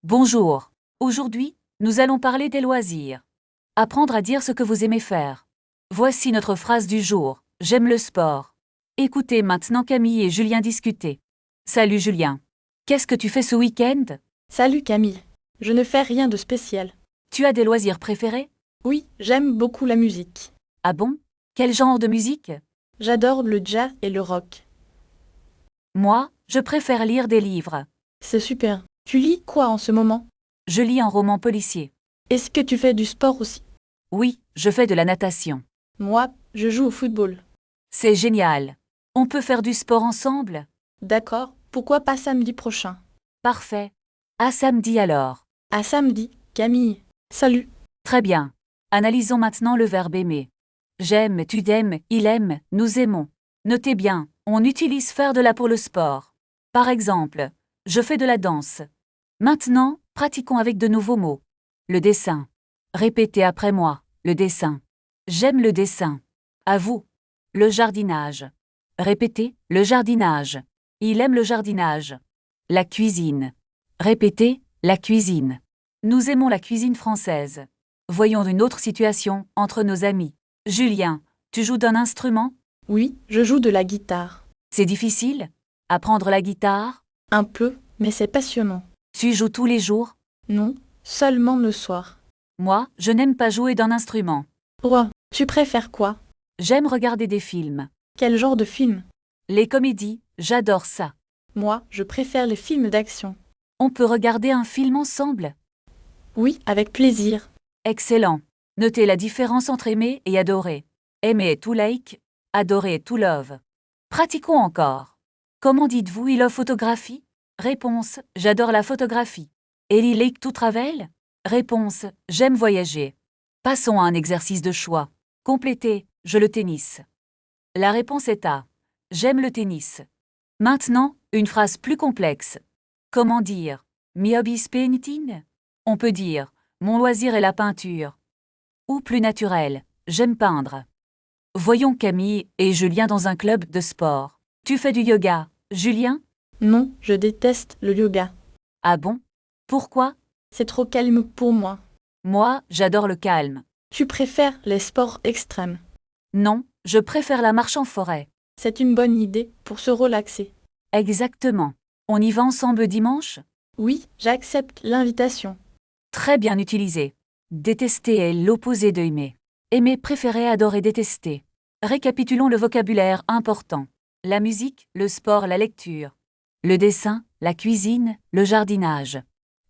Bonjour. Aujourd'hui, nous allons parler des loisirs. Apprendre à dire ce que vous aimez faire. Voici notre phrase du jour. J'aime le sport. Écoutez maintenant Camille et Julien discuter. Salut Julien. Qu'est-ce que tu fais ce week-end? Salut Camille. Je ne fais rien de spécial. Tu as des loisirs préférés? Oui, j'aime beaucoup la musique. Ah bon? Quel genre de musique? J'adore le jazz et le rock. Moi, je préfère lire des livres. C'est super. Tu lis quoi en ce moment? Je lis un roman policier. Est-ce que tu fais du sport aussi? Oui, je fais de la natation. Moi, je joue au football. C'est génial. On peut faire du sport ensemble? D'accord, pourquoi pas samedi prochain? Parfait. À samedi alors. À samedi, Camille. Salut. Très bien. Analysons maintenant le verbe aimer. J'aime, tu aimes, il aime, nous aimons. Notez bien, on utilise faire de la pour le sport. Par exemple, je fais de la danse. Maintenant, pratiquons avec de nouveaux mots. Le dessin. Répétez après moi, le dessin. J'aime le dessin. À vous. Le jardinage. Répétez, le jardinage. Il aime le jardinage. La cuisine. Répétez, la cuisine. Nous aimons la cuisine française. Voyons une autre situation entre nos amis. Julien, tu joues d'un instrument? Oui, je joue de la guitare. C'est difficile? Apprendre la guitare? Un peu, mais c'est passionnant. Tu joues tous les jours? Non, seulement le soir. Moi, je n'aime pas jouer d'un instrument. Toi, tu préfères quoi? J'aime regarder des films. Quel genre de film? Les comédies, j'adore ça. Moi, je préfère les films d'action. On peut regarder un film ensemble? Oui, avec plaisir. Excellent. Notez la différence entre aimer et adorer. Aimer est to like, adorer est to love. Pratiquons encore. Comment dites-vous il love photographie? Réponse, j'adore la photographie. Ellie like to travel? Réponse, j'aime voyager. Passons à un exercice de choix. Complétez, je le tennis. La réponse est A. J'aime le tennis. Maintenant, une phrase plus complexe. Comment dire? My hobby is painting? On peut dire, mon loisir est la peinture. Ou plus naturel, j'aime peindre. Voyons Camille et Julien dans un club de sport. Tu fais du yoga, Julien? Non, je déteste le yoga. Ah bon? Pourquoi? C'est trop calme pour moi. Moi, j'adore le calme. Tu préfères les sports extrêmes. Non, je préfère la marche en forêt. C'est une bonne idée pour se relaxer. Exactement. On y va ensemble dimanche? Oui, j'accepte l'invitation. Très bien utilisé. Détester est l'opposé de aimer. Aimer, préférer, adorer, détester. Récapitulons le vocabulaire important. La musique, le sport, la lecture. Le dessin, la cuisine, le jardinage.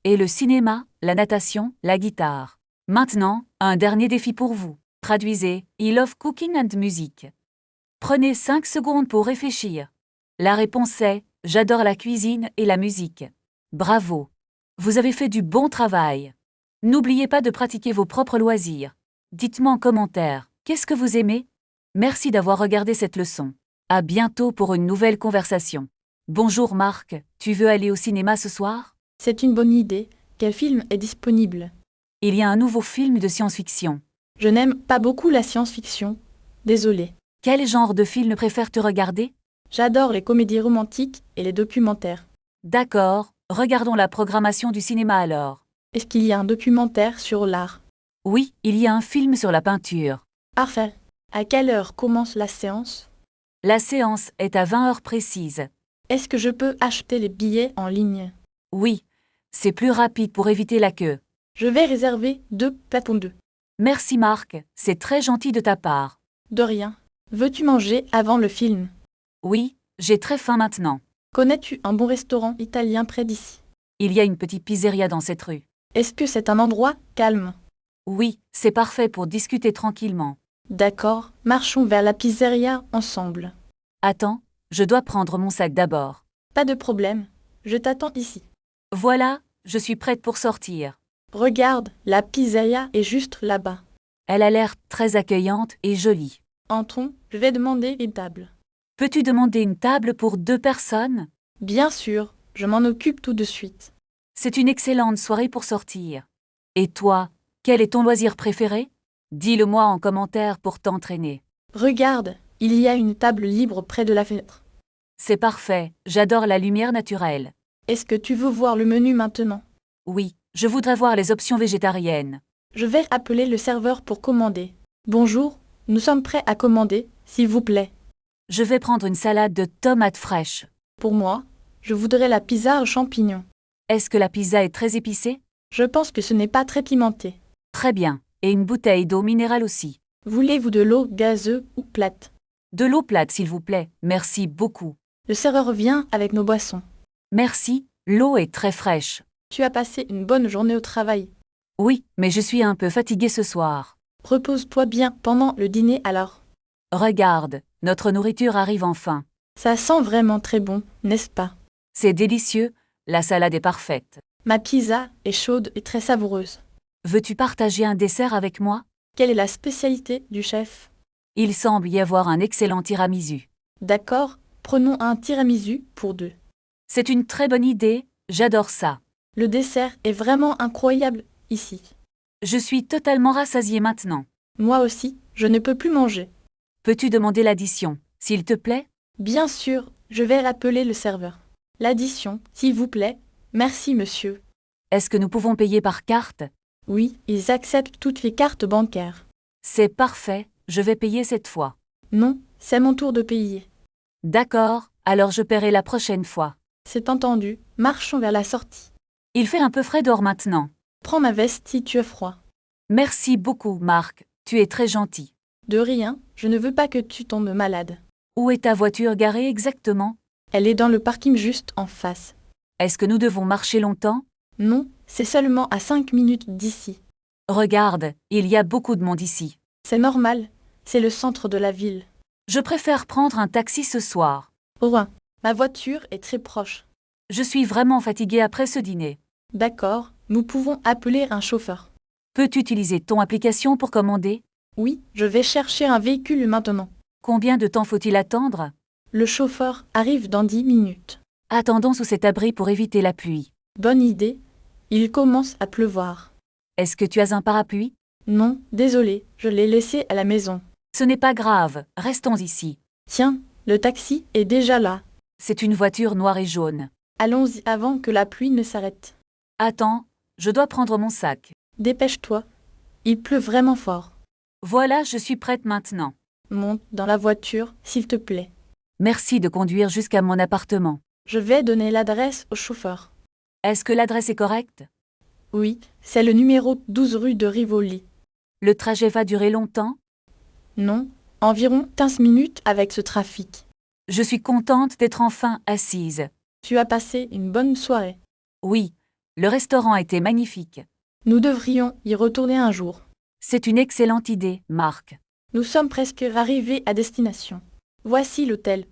Et le cinéma, la natation, la guitare. Maintenant, un dernier défi pour vous. Traduisez I love cooking and music. Prenez 5 secondes pour réfléchir. La réponse est j'adore la cuisine et la musique. Bravo. Vous avez fait du bon travail. N'oubliez pas de pratiquer vos propres loisirs. Dites-moi en commentaire, qu'est-ce que vous aimez? Merci d'avoir regardé cette leçon. À bientôt pour une nouvelle conversation. Bonjour Marc, tu veux aller au cinéma ce soir? C'est une bonne idée. Quel film est disponible? Il y a un nouveau film de science-fiction. Je n'aime pas beaucoup la science-fiction. Désolée. Quel genre de film préfères-tu regarder? J'adore les comédies romantiques et les documentaires. D'accord, regardons la programmation du cinéma alors. Est-ce qu'il y a un documentaire sur l'art? Oui, il y a un film sur la peinture. Parfait. À quelle heure commence la séance? La séance est à 20 heures précises. Est-ce que je peux acheter les billets en ligne? Oui, c'est plus rapide pour éviter la queue. Je vais réserver 2 places pour 2. Merci Marc, c'est très gentil de ta part. De rien. Veux-tu manger avant le film? Oui, j'ai très faim maintenant. Connais-tu un bon restaurant italien près d'ici? Il y a une petite pizzeria dans cette rue. Est-ce que c'est un endroit calme? Oui, c'est parfait pour discuter tranquillement. D'accord, marchons vers la pizzeria ensemble. Attends, je dois prendre mon sac d'abord. Pas de problème, je t'attends ici. Voilà, je suis prête pour sortir. Regarde, la pizzeria est juste là-bas. Elle a l'air très accueillante et jolie. Entrons, je vais demander une table. Peux-tu demander une table pour 2 personnes? Bien sûr, je m'en occupe tout de suite. C'est une excellente soirée pour sortir. Et toi, quel est ton loisir préféré? Dis-le-moi en commentaire pour t'entraîner. Regarde, il y a une table libre près de la fenêtre. C'est parfait, j'adore la lumière naturelle. Est-ce que tu veux voir le menu maintenant? Oui, je voudrais voir les options végétariennes. Je vais appeler le serveur pour commander. Bonjour, nous sommes prêts à commander, s'il vous plaît. Je vais prendre une salade de tomates fraîches. Pour moi, je voudrais la pizza aux champignons. Est-ce que la pizza est très épicée? Je pense que ce n'est pas très pimenté. Très bien. Et une bouteille d'eau minérale aussi. Voulez-vous de l'eau gazeuse ou plate? De l'eau plate, s'il vous plaît. Merci beaucoup. Le serveur vient avec nos boissons. Merci, l'eau est très fraîche. Tu as passé une bonne journée au travail. Oui, mais je suis un peu fatiguée ce soir. Repose-toi bien pendant le dîner alors. Regarde, notre nourriture arrive enfin. Ça sent vraiment très bon, n'est-ce pas? C'est délicieux, la salade est parfaite. Ma pizza est chaude et très savoureuse. Veux-tu partager un dessert avec moi? Quelle est la spécialité du chef? Il semble y avoir un excellent tiramisu. D'accord, prenons un tiramisu pour deux. C'est une très bonne idée, j'adore ça. Le dessert est vraiment incroyable ici. Je suis totalement rassasiée maintenant. Moi aussi, je ne peux plus manger. Peux-tu demander l'addition, s'il te plaît? Bien sûr, je vais appeler le serveur. L'addition, s'il vous plaît. Merci, monsieur. Est-ce que nous pouvons payer par carte? Oui, ils acceptent toutes les cartes bancaires. C'est parfait, je vais payer cette fois. Non, c'est mon tour de payer. D'accord, alors je paierai la prochaine fois. C'est entendu, marchons vers la sortie. Il fait un peu frais dehors maintenant. Prends ma veste si tu as froid. Merci beaucoup, Marc, tu es très gentil. De rien, je ne veux pas que tu tombes malade. Où est ta voiture garée exactement? Elle est dans le parking juste en face. Est-ce que nous devons marcher longtemps? Non, c'est seulement à 5 minutes d'ici. Regarde, il y a beaucoup de monde ici. C'est normal, c'est le centre de la ville. Je préfère prendre un taxi ce soir. Oh, ma voiture est très proche. Je suis vraiment fatiguée après ce dîner. D'accord, nous pouvons appeler un chauffeur. Peux-tu utiliser ton application pour commander? Oui, je vais chercher un véhicule maintenant. Combien de temps faut-il attendre? Le chauffeur arrive dans 10 minutes. Attendons sous cet abri pour éviter la pluie. Bonne idée. Il commence à pleuvoir. Est-ce que tu as un parapluie? Non, désolé, je l'ai laissé à la maison. Ce n'est pas grave, restons ici. Tiens, le taxi est déjà là. C'est une voiture noire et jaune. Allons-y avant que la pluie ne s'arrête. Attends, je dois prendre mon sac. Dépêche-toi. Il pleut vraiment fort. Voilà, je suis prête maintenant. Monte dans la voiture, s'il te plaît. Merci de conduire jusqu'à mon appartement. Je vais donner l'adresse au chauffeur. Est-ce que l'adresse est correcte? Oui, c'est le numéro 12 rue de Rivoli. Le trajet va durer longtemps? Non, environ 15 minutes avec ce trafic. Je suis contente d'être enfin assise. Tu as passé une bonne soirée. Oui, le restaurant était magnifique. Nous devrions y retourner un jour. C'est une excellente idée, Marc. Nous sommes presque arrivés à destination. Voici l'hôtel.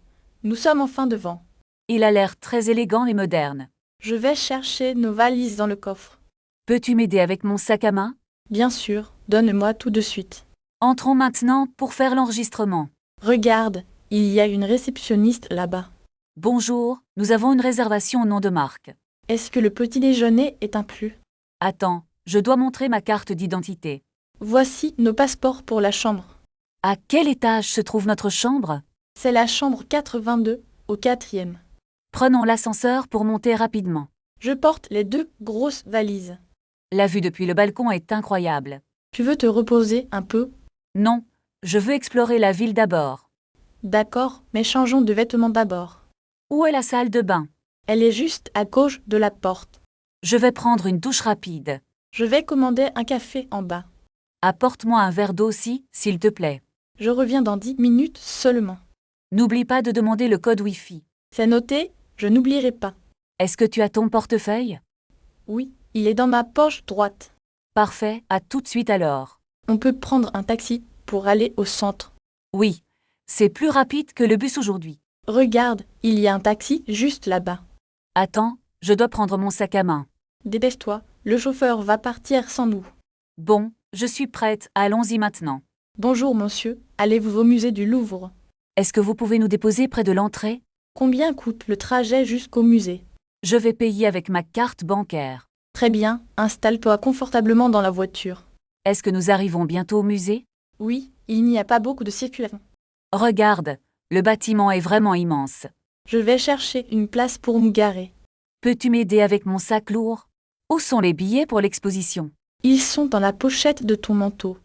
Nous sommes enfin devant. Il a l'air très élégant et moderne. Je vais chercher nos valises dans le coffre. Peux-tu m'aider avec mon sac à main? Bien sûr, donne-moi tout de suite. Entrons maintenant pour faire l'enregistrement. Regarde, il y a une réceptionniste là-bas. Bonjour, nous avons une réservation au nom de Marc. Est-ce que le petit déjeuner est inclus? Attends, je dois montrer ma carte d'identité. Voici nos passeports pour la chambre. À quel étage se trouve notre chambre? C'est la chambre 82, au 4e. Prenons l'ascenseur pour monter rapidement. Je porte les 2 grosses valises. La vue depuis le balcon est incroyable. Tu veux te reposer un peu? Non, je veux explorer la ville d'abord. D'accord, mais changeons de vêtements d'abord. Où est la salle de bain? Elle est juste à gauche de la porte. Je vais prendre une douche rapide. Je vais commander un café en bas. Apporte-moi un verre d'eau aussi, s'il te plaît. Je reviens dans 10 minutes seulement. N'oublie pas de demander le code Wi-Fi. C'est noté, je n'oublierai pas. Est-ce que tu as ton portefeuille? Oui, il est dans ma poche droite. Parfait, à tout de suite alors. On peut prendre un taxi pour aller au centre. Oui, c'est plus rapide que le bus aujourd'hui. Regarde, il y a un taxi juste là-bas. Attends, je dois prendre mon sac à main. Dépêche-toi, le chauffeur va partir sans nous. Bon, je suis prête, allons-y maintenant. Bonjour monsieur, allez-vous au musée du Louvre? Est-ce que vous pouvez nous déposer près de l'entrée? Combien coûte le trajet jusqu'au musée? Je vais payer avec ma carte bancaire. Très bien, installe-toi confortablement dans la voiture. Est-ce que nous arrivons bientôt au musée? Oui, il n'y a pas beaucoup de circulation. Regarde, le bâtiment est vraiment immense. Je vais chercher une place pour nous garer. Peux-tu m'aider avec mon sac lourd? Où sont les billets pour l'exposition? Ils sont dans la pochette de ton manteau.